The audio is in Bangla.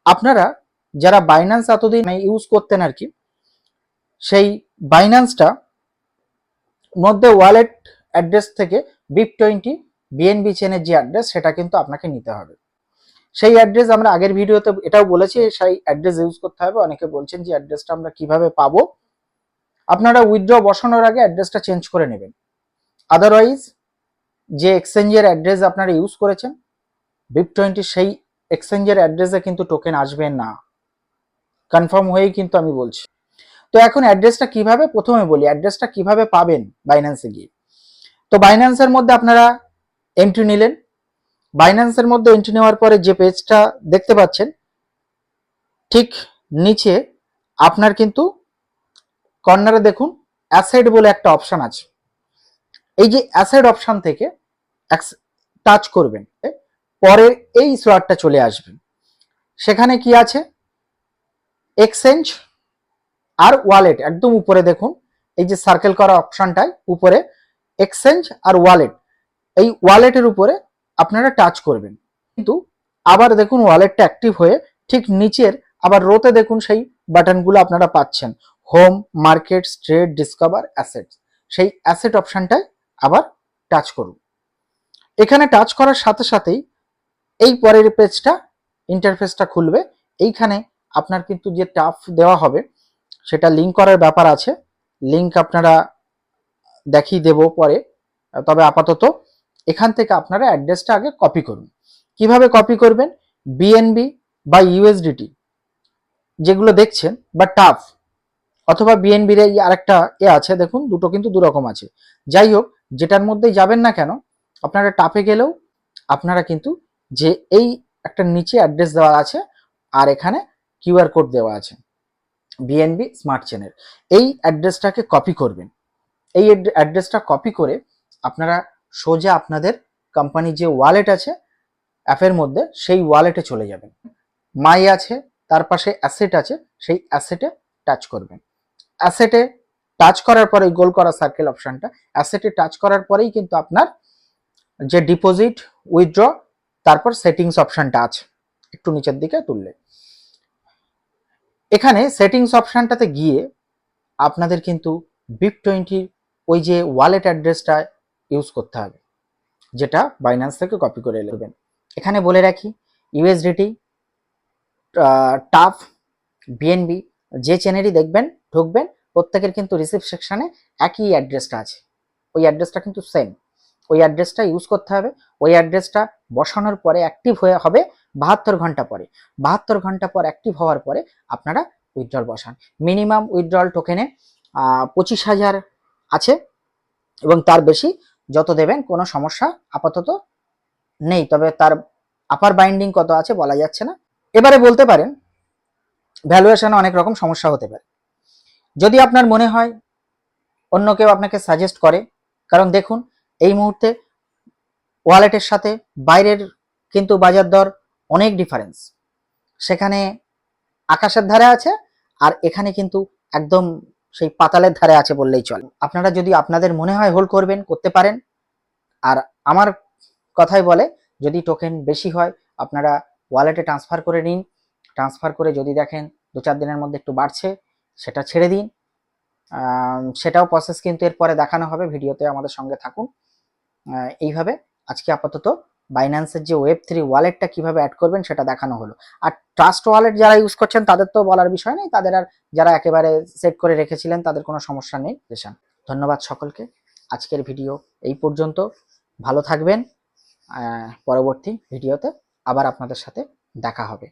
আপনারা যারা বাইন্যান্স এতদিন ইউজ করতেন আর কি, সেই বাইন্যান্সটা মধ্যে ওয়ালেট অ্যাড্রেস থেকে BIP20 বিএনবি চেনের যে অ্যাড্রেস সেটা কিন্তু আপনাকে নিতে হবে। সেই অ্যাড্রেস আমরা আগের ভিডিওতে এটাও বলেছি, সেই অ্যাড্রেস ইউজ করতে হবে। অনেকে বলছেন যে অ্যাড্রেসটা আমরা কিভাবে পাবো। আপনারা উইথড্র বসানোর আগে অ্যাড্রেসটা চেঞ্জ করে নেবেন। আদারওয়াইজ যে এক্সচেঞ্জের অ্যাড্রেস আপনারা ইউজ করেছেন BIP20 সেই এক্সচেঞ্জের অ্যাড্রেসে কিন্তু টোকেন আসবে না, কনফার্ম হয়েই কিন্তু আমি বলছি। তো এখন অ্যাড্রেসটা কিভাবে, প্রথমে বলি অ্যাড্রেসটা কিভাবে পাবেন বাইন্যান্সে গিয়ে। তো বাইন্যান্সের মধ্যে আপনারা এন্ট্রি নিলেন। বাইন্যান্সের মধ্যে এন্ট্রি নেওয়ার পরে যে পেজটা দেখতে পাচ্ছেন ঠিক নিচে আপনার কিন্তু কর্নারে দেখুন অ্যাসেট বলে একটা অপশন আছে। এই যে অ্যাসেট অপশন থেকে টাচ করবেন, পরে এই স্লটটা চলে আসবে। সেখানে কি আছে, এক্সচেঞ্জ আর ওয়ালেট, একদম উপরে দেখুন এই যে সার্কেল করা অপশনটায় উপরে এক্সচেঞ্জ আর ওয়ালেট, এই ওয়ালেটের উপরে আপনারা টাচ করবেন। কিন্তু আবার দেখুন ওয়ালেটটা অ্যাক্টিভ হয়ে ঠিক নিচের আবার রোতে দেখুন সেই বাটনগুলো আপনারা পাচ্ছেন, home, market, trade, discover, asset. সেই অ্যাসেট অপশনটায় আবার টাচ করুন। এখানে টাচ করার সাথে সাথেই এই পরের পেজটা, ইন্টারফেসটা খুলবে। এইখানে আপনার কিন্তু যে টাফ দেওয়া হবে সেটা লিঙ্ক করার ব্যাপার আছে, লিঙ্ক আপনারা দেখিয়ে দেব পরে। তবে আপাতত এখান থেকে আপনারা অ্যাড্রেসটা আগে কপি করুন। কিভাবে কপি করবেন, বিএনবি বা ইউএসডিটি যেগুলো দেখছেন বা টাফ অথবা বিএনবির এই আরেকটা আছে, দেখুন দুটো কিন্তু দুরকম আছে। যাই হোক, যেটার মধ্যেই যাবেন না কেন আপনারা টাফে গেলেও আপনারা কিন্তু যে এই একটা নিচে অ্যাড্রেস দেওয়া আছে আর এখানে কিউআর কোড দেওয়া আছে বিএনবি স্মার্ট চেনের, এই অ্যাড্রেসটাকে কপি করবেন। এই অ্যাড্রেসটা কপি করে আপনারা সোজা আপনাদের কোম্পানির যে ওয়ালেট আছে অ্যাপের মধ্যে সেই ওয়ালেটে চলে যাবেন। মাই আছে, তার পাশে অ্যাসেট আছে, সেই অ্যাসেটে টাচ করবেন। অ্যাসেটে টাচ করার পরে গোল করা সার্কেল অপশনটা, অ্যাসেটে টাচ করার পরেই কিন্তু আপনার যে ডিপোজিট, উইথড্র, তারপর সেটিংস অপশনটা আছে একটু নিচের দিকে তুললে, এখানে সেটিংস অপশনটাতে গিয়ে আপনাদের কিন্তু BIP20 ওই যে ওয়ালেট অ্যাড্রেসটা ইউজ করতে হবে, যেটা বাইন্যান্স থেকে কপি করে নেবেন। এখানে বলে রাখি ইউএসডিটি, টাফ, বিএনবি যে চেনেরই দেখবেন ঢুকবেন প্রত্যেকের কিন্তু রিসিভ সেকশনে একই অ্যাড্রেসটা আছে, ওই অ্যাড্রেসটা কিন্তু সেম, ওই অ্যাড্রেসটা ইউজ করতে হবে। ওই অ্যাড্রেসটা বসানোর পরে অ্যাক্টিভ হবে 72 ঘন্টা পরে। 72 ঘন্টা পর অ্যাক্টিভ হওয়ার পরে আপনারা উইথড্রল বসান। মিনিমাম উইথড্রল টোকেনে 25,000 আছে এবং তার বেশি যত দেবেন কোনো সমস্যা আপাতত নেই, তবে তার আপার বাইন্ডিং কত আছে বলা যাচ্ছে না। এবারে বলতে পারেন ভ্যালুয়েশনে অনেক রকম সমস্যা হতে পারে। যদি আপনার মনে হয় অন্য কেউ আপনাকে সাজেস্ট করে, কারণ দেখুন এই মুহূর্তে ওয়ালেটের সাথে বাইরের কিন্তু বাজার দর অনেক ডিফারেন্স, সেখানে আকাশের ধারে আছে আর এখানে কিন্তু একদম সেই পাতালের ধারে আছে বললেই চলে। আপনারা যদি আপনাদের মনে হয় হোল্ড করবেন, করতে পারেন। আর আমার কথাই বলে যদি টোকেন বেশি হয় আপনারা ওয়ালেটে ট্রান্সফার করে নিন, ট্রান্সফার করে যদি দেখেন 2-4 দিনের মধ্যে একটু বাড়ছে সেটা ছেড়ে দিন, সেটাও প্রসেস কিন্তু এরপরে দেখানো হবে, ভিডিওতে আমাদের সঙ্গে থাকুন। এইভাবে আজকে আপাতত বাইন্যান্সের যে Web3 ওয়ালেটটা কিভাবে অ্যাড করবেন সেটা দেখানো হলো। আর ট্রাস্ট ওয়ালেট যারা ইউজ করছেন তাদের তো বলার বিষয় নেই, তাদের আর যারা একেবারে সেট করে রেখেছিলেন তাদের কোনো সমস্যা নেই। ধন্যবাদ সকলকে, আজকের ভিডিও এই পর্যন্ত। ভালো থাকবেন, পরবর্তী ভিডিওতে আবার আপনাদের সাথে দেখা হবে।